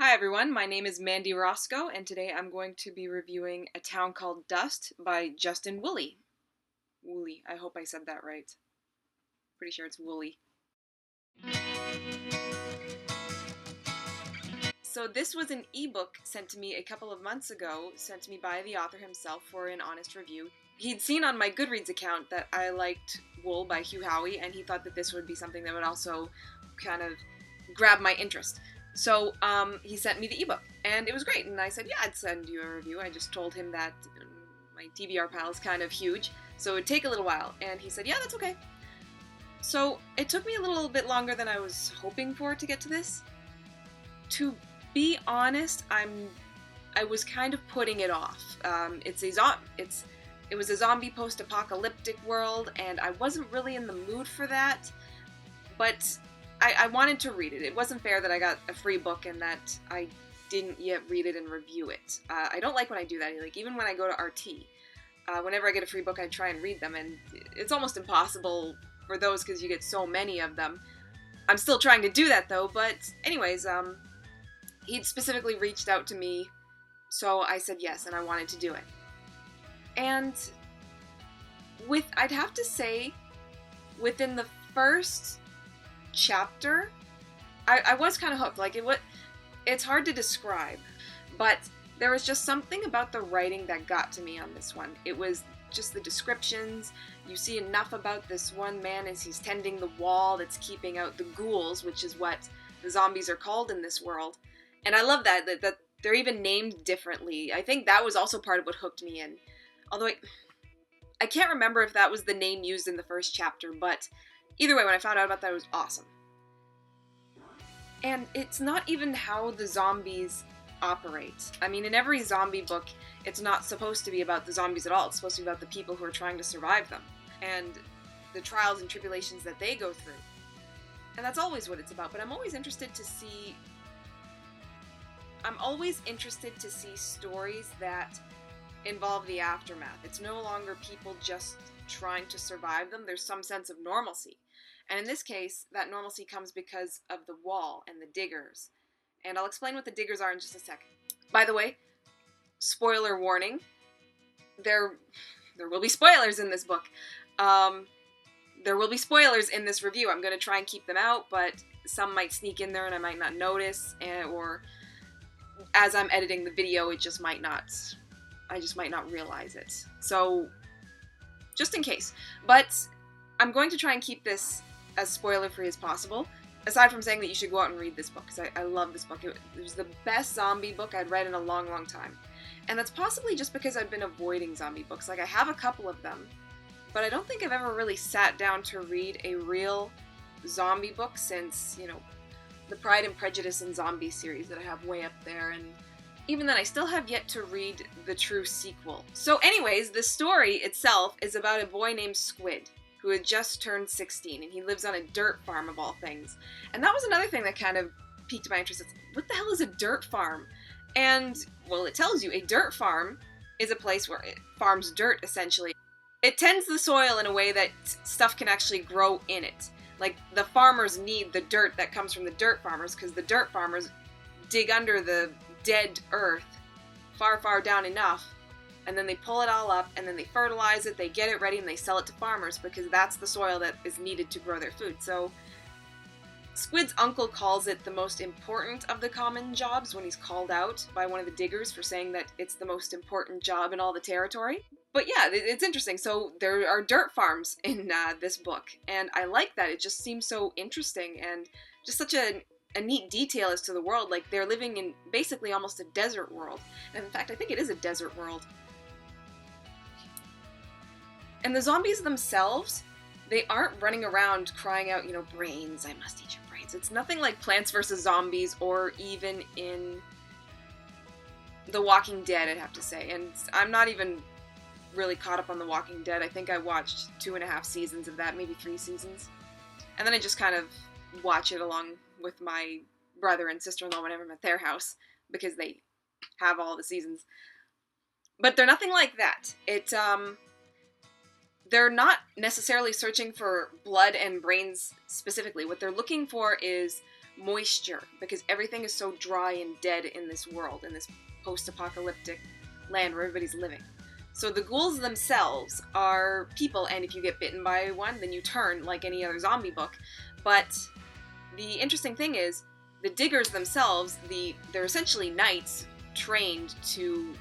Hi everyone, my name is Mandy Roscoe, and today I'm going to be reviewing A Town Called Dust by Justin Woolley. Woolley, I hope I said that right. Pretty sure it's Woolley. So this was an ebook sent to me a couple of months ago, sent to me by the author himself for an honest review. He'd seen on my Goodreads account that I liked Wool by Hugh Howey, and he thought that this would be something that would also kind of grab my interest. So he sent me the ebook, and it was great, and I said, yeah, I'd send you a review. I just told him that my TBR pile is kind of huge, so it would take a little while, and he said, yeah, that's okay. So it took me a little bit longer than I was hoping for to get to this. To be honest, I was kind of putting it off. It was a zombie post-apocalyptic world, and I wasn't really in the mood for that, but I wanted to read it. It wasn't fair that I got a free book and that I didn't yet read it and review it. I don't like when I do that. Like, even when I go to RT, whenever I get a free book, I try and read them, and it's almost impossible for those because you get so many of them. I'm still trying to do that, though, but anyways, he'd specifically reached out to me, so I said yes, and I wanted to do it. And I'd have to say, within the first chapter, I was kind of hooked. Like, it's hard to describe, but there was just something about the writing that got to me on this one. It was just the descriptions. You see enough about this one man as he's tending the wall that's keeping out the ghouls, which is what the zombies are called in this world. And I love that they're even named differently. I think that was also part of what hooked me in. Although I can't remember if that was the name used in the first chapter, but either way, when I found out about that, it was awesome. And it's not even how the zombies operate. I mean, in every zombie book, it's not supposed to be about the zombies at all. It's supposed to be about the people who are trying to survive them, and the trials and tribulations that they go through. And that's always what it's about, but I'm always interested to see stories that involve the aftermath. It's no longer people just trying to survive them. There's some sense of normalcy. And in this case, that normalcy comes because of the wall and the diggers. And I'll explain what the diggers are in just a second. By the way, spoiler warning, there will be spoilers in this book. There will be spoilers in this review. I'm going to try and keep them out, but some might sneak in there and I might not notice, or as I'm editing the video, I just might not realize it. So, just in case. But I'm going to try and keep this as spoiler-free as possible, aside from saying that you should go out and read this book, because I love this book. It was the best zombie book I'd read in a long, long time. And that's possibly just because I've been avoiding zombie books. Like, I have a couple of them, but I don't think I've ever really sat down to read a real zombie book since, the Pride and Prejudice and Zombie series that I have way up there, and even then I still have yet to read the true sequel. So anyways, the story itself is about a boy named Squid, who had just turned 16, and he lives on a dirt farm of all things. And that was another thing that kind of piqued my interest. It's, what the hell is a dirt farm? And, well, it tells you a dirt farm is a place where it farms dirt, essentially. It tends the soil in a way that stuff can actually grow in it. Like, the farmers need the dirt that comes from the dirt farmers, because the dirt farmers dig under the dead earth far, far down enough, and then they pull it all up, and then they fertilize it, they get it ready, and they sell it to farmers, because that's the soil that is needed to grow their food. So, Squid's uncle calls it the most important of the common jobs when he's called out by one of the diggers for saying that it's the most important job in all the territory. But yeah, it's interesting. So there are dirt farms in this book, and I like that. It just seems so interesting and just such a neat detail as to the world. Like, they're living in basically almost a desert world. And in fact, I think it is a desert world. And the zombies themselves, they aren't running around crying out, brains, I must eat your brains. It's nothing like Plants vs. Zombies or even in The Walking Dead, I'd have to say. And I'm not even really caught up on The Walking Dead. I think I watched 2.5 seasons of that, maybe 3 seasons. And then I just kind of watch it along with my brother and sister-in-law whenever I'm at their house, because they have all the seasons. But they're nothing like that. They're not necessarily searching for blood and brains specifically. What they're looking for is moisture, because everything is so dry and dead in this world, in this post-apocalyptic land where everybody's living. So the ghouls themselves are people, and if you get bitten by one, then you turn like any other zombie book. But the interesting thing is, the diggers themselves, they're essentially knights trained to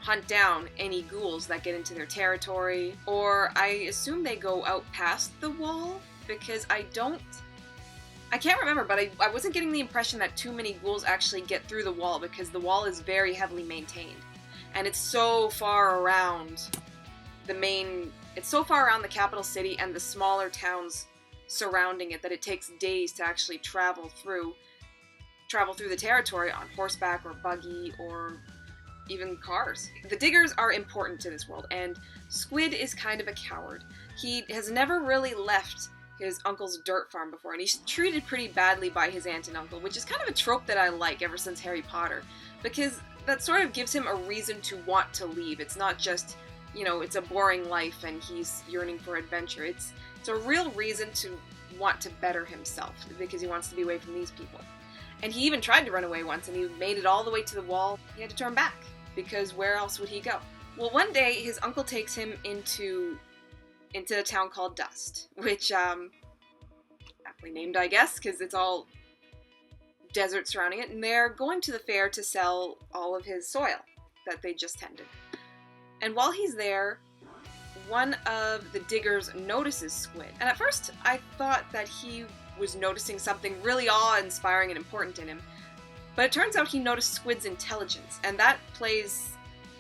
hunt down any ghouls that get into their territory, or I assume they go out past the wall, because I can't remember, but I wasn't getting the impression that too many ghouls actually get through the wall, because the wall is very heavily maintained. And it's so far around it's so far around the capital city and the smaller towns surrounding it that it takes days to actually travel through the territory on horseback or buggy or even cars. The diggers are important to this world, and Squid is kind of a coward. He has never really left his uncle's dirt farm before, and he's treated pretty badly by his aunt and uncle, which is kind of a trope that I like ever since Harry Potter, because that sort of gives him a reason to want to leave. It's not just, it's a boring life and he's yearning for adventure. It's a real reason to want to better himself, because he wants to be away from these people. And he even tried to run away once, and he made it all the way to the wall. He had to turn back, because where else would he go? Well, one day, his uncle takes him into a town called Dust, which, aptly named, I guess, because it's all desert surrounding it, and they're going to the fair to sell all of his soil that they just tended. And while he's there, one of the diggers notices Squid. And at first, I thought that he was noticing something really awe-inspiring and important in him. But it turns out he noticed Squid's intelligence, and that plays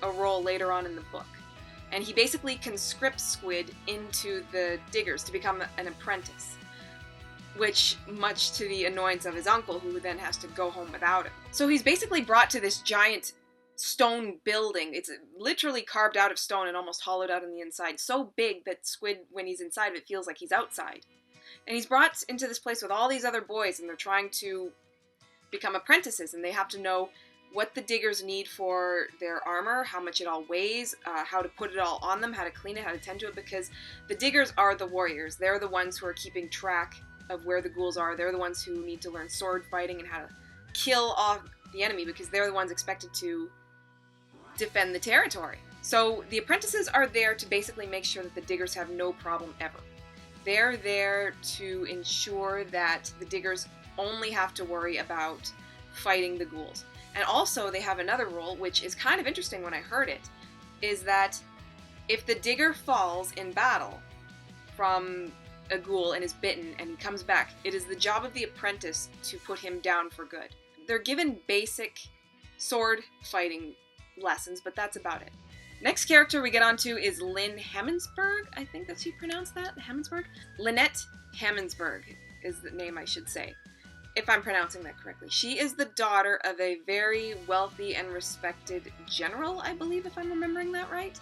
a role later on in the book. And he basically conscripts Squid into the diggers to become an apprentice, which, much to the annoyance of his uncle, who then has to go home without him. So he's basically brought to this giant stone building. It's literally carved out of stone and almost hollowed out on the inside, so big that Squid, when he's inside of it, feels like he's outside. And he's brought into this place with all these other boys, and they're trying to become apprentices, and they have to know what the diggers need for their armor, how much it all weighs, how to put it all on them, how to clean it, how to tend to it, because the diggers are the warriors. They're the ones who are keeping track of where the ghouls are. They're the ones who need to learn sword fighting and how to kill off the enemy, because they're the ones expected to defend the territory. So the apprentices are there to basically make sure that the diggers have no problem ever. They're there to ensure that the diggers only have to worry about fighting the ghouls. And also they have another rule, which is kind of interesting when I heard it, is that if the digger falls in battle from a ghoul and is bitten and he comes back, it is the job of the apprentice to put him down for good. They're given basic sword fighting lessons, but that's about it. Next character we get onto is Lynn Hammonsburg. I think that's how you pronounce that? Hammonsburg? Lynette Hammonsburg is the name, I should say, if I'm pronouncing that correctly. She is the daughter of a very wealthy and respected general, I believe, if I'm remembering that right.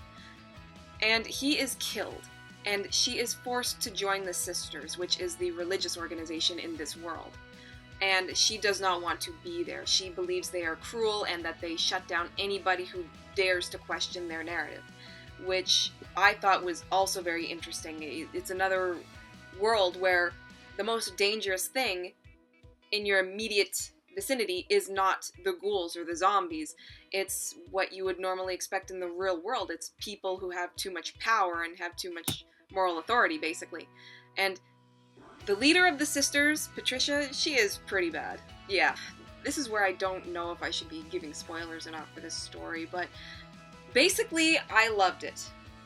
And he is killed, and she is forced to join the Sisters, which is the religious organization in this world. And she does not want to be there. She believes they are cruel and that they shut down anybody who dares to question their narrative, which I thought was also very interesting. It's another world where the most dangerous thing in your immediate vicinity is not the ghouls or the zombies. It's what you would normally expect in the real world. It's people who have too much power and have too much moral authority, basically. And the leader of the Sisters, Patricia, she is pretty bad. Yeah, this is where I don't know if I should be giving spoilers or not for this story, but basically, I loved it.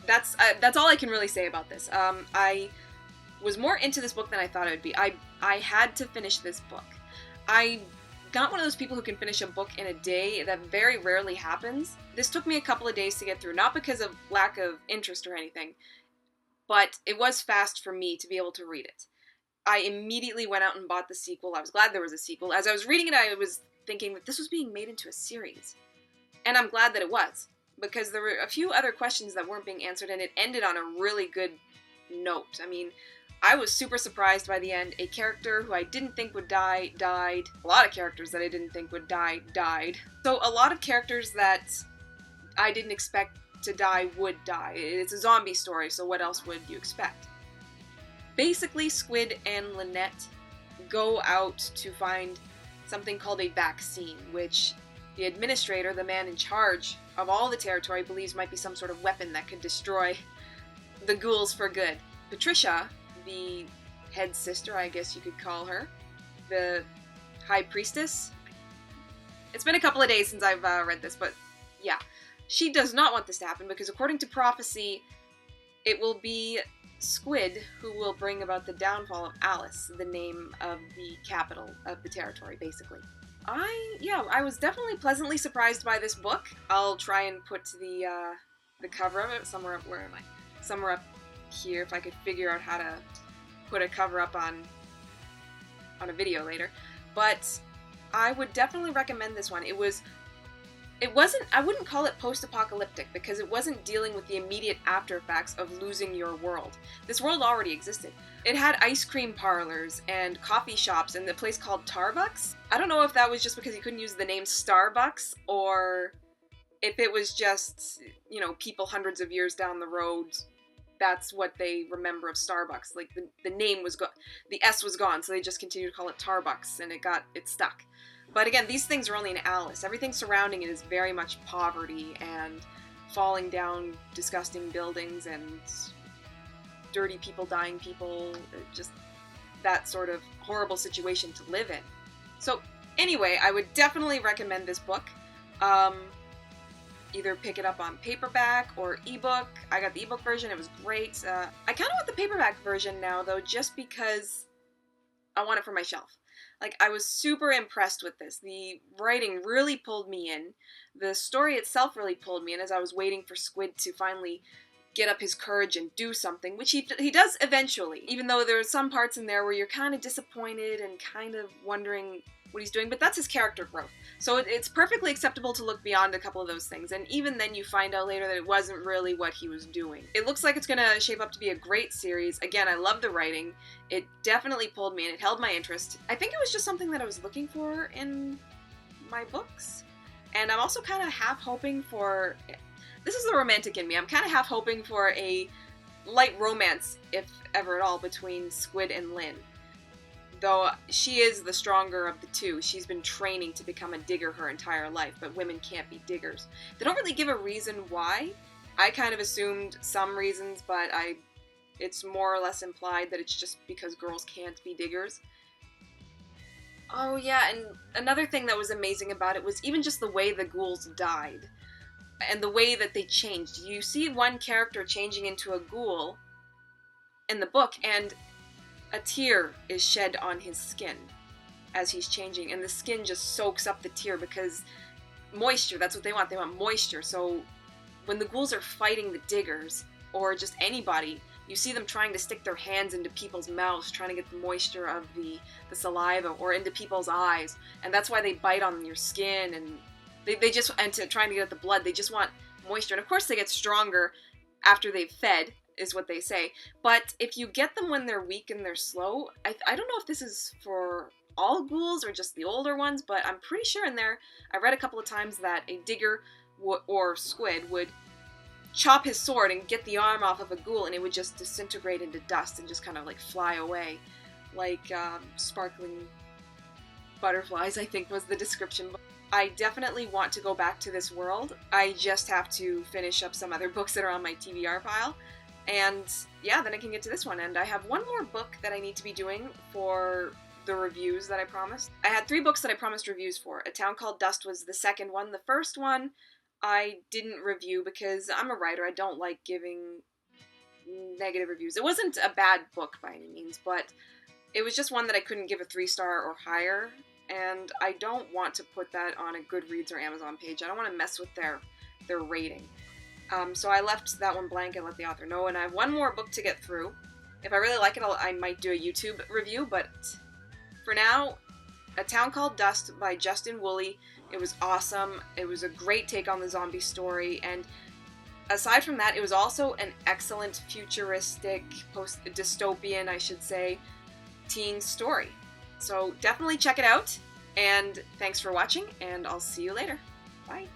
That's all I can really say about this. I was more into this book than I thought I would be. I had to finish this book. I'm not one of those people who can finish a book in a day. That very rarely happens. This took me a couple of days to get through, not because of lack of interest or anything, but it was fast for me to be able to read it. I immediately went out and bought the sequel. I was glad there was a sequel. As I was reading it, I was thinking that this was being made into a series. And I'm glad that it was, because there were a few other questions that weren't being answered, and it ended on a really good note. I mean, I was super surprised by the end. A character who I didn't think would die, died. A lot of characters that I didn't think would die, died. So a lot of characters that I didn't expect to die would die. It's a zombie story, so what else would you expect? Basically, Squid and Lynette go out to find something called a vaccine, which the administrator, the man in charge of all the territory, believes might be some sort of weapon that could destroy the ghouls for good. Patricia, the head sister, I guess you could call her, the high priestess. It's been a couple of days since I've read this, but yeah. She does not want this to happen because according to prophecy, it will be Squid who will bring about the downfall of Alice, the name of the capital of the territory, basically. I was definitely pleasantly surprised by this book. I'll try and put the cover of it somewhere. Where am I? Somewhere up here, if I could figure out how to put a cover up on a video later. But I would definitely recommend this one. I wouldn't call it post-apocalyptic because it wasn't dealing with the immediate after effects of losing your world. This world already existed. It had ice cream parlors and coffee shops and the place called Tarbucks. I don't know if that was just because he couldn't use the name Starbucks or if it was just, people hundreds of years down the road, that's what they remember of Starbucks. Like the name was the S was gone, so they just continued to call it Tarbucks and it stuck. But again, these things are only in Alice. Everything surrounding it is very much poverty and falling down disgusting buildings and dirty people, dying people, just that sort of horrible situation to live in. So anyway, I would definitely recommend this book. Either pick it up on paperback or ebook. I got the ebook version, it was great. I kind of want the paperback version now though, just because I want it for my shelf. Like, I was super impressed with this. The writing really pulled me in. The story itself really pulled me in as I was waiting for Squid to finally get up his courage and do something, which he does eventually, even though there are some parts in there where you're kind of disappointed and kind of wondering what he's doing, but that's his character growth. So it's perfectly acceptable to look beyond a couple of those things, and even then you find out later that it wasn't really what he was doing. It looks like it's going to shape up to be a great series. Again, I love the writing. It definitely pulled me and it held my interest. I think it was just something that I was looking for in my books, and I'm also kind of half hoping for... This is the romantic in me. I'm kind of half hoping for a light romance, if ever at all, between Squid and Lynn. Though she is the stronger of the two. She's been training to become a digger her entire life, but women can't be diggers. They don't really give a reason why. I kind of assumed some reasons, but it's more or less implied that it's just because girls can't be diggers. Oh yeah, and another thing that was amazing about it was even just the way the ghouls died. And the way that they changed. You see one character changing into a ghoul in the book, and a tear is shed on his skin as he's changing, and the skin just soaks up the tear because moisture, that's what they want. They want moisture. So when the ghouls are fighting the diggers, or just anybody, you see them trying to stick their hands into people's mouths, trying to get the moisture of the saliva, or into people's eyes, and that's why they bite on your skin, and trying to get at the blood, they just want moisture. And of course they get stronger after they've fed, is what they say. But if you get them when they're weak and they're slow, I don't know if this is for all ghouls or just the older ones, but I'm pretty sure in there, I read a couple of times that a digger or squid would chop his sword and get the arm off of a ghoul, and it would just disintegrate into dust and just kind of like fly away. Like sparkling butterflies, I think was the description. I definitely want to go back to this world. I just have to finish up some other books that are on my TBR pile. And yeah, then I can get to this one. And I have one more book that I need to be doing for the reviews that I promised. I had 3 books that I promised reviews for. A Town Called Dust was the second one. The first one I didn't review because I'm a writer. I don't like giving negative reviews. It wasn't a bad book by any means, but it was just one that I couldn't give a 3-star or higher. And I don't want to put that on a Goodreads or Amazon page. I don't want to mess with their rating. So I left that one blank and let the author know, and I have one more book to get through. If I really like it, I might do a YouTube review, but for now, A Town Called Dust by Justin Woolley. It was awesome. It was a great take on the zombie story, and aside from that, it was also an excellent futuristic, post-dystopian, I should say, teen story. So definitely check it out, and thanks for watching, and I'll see you later. Bye.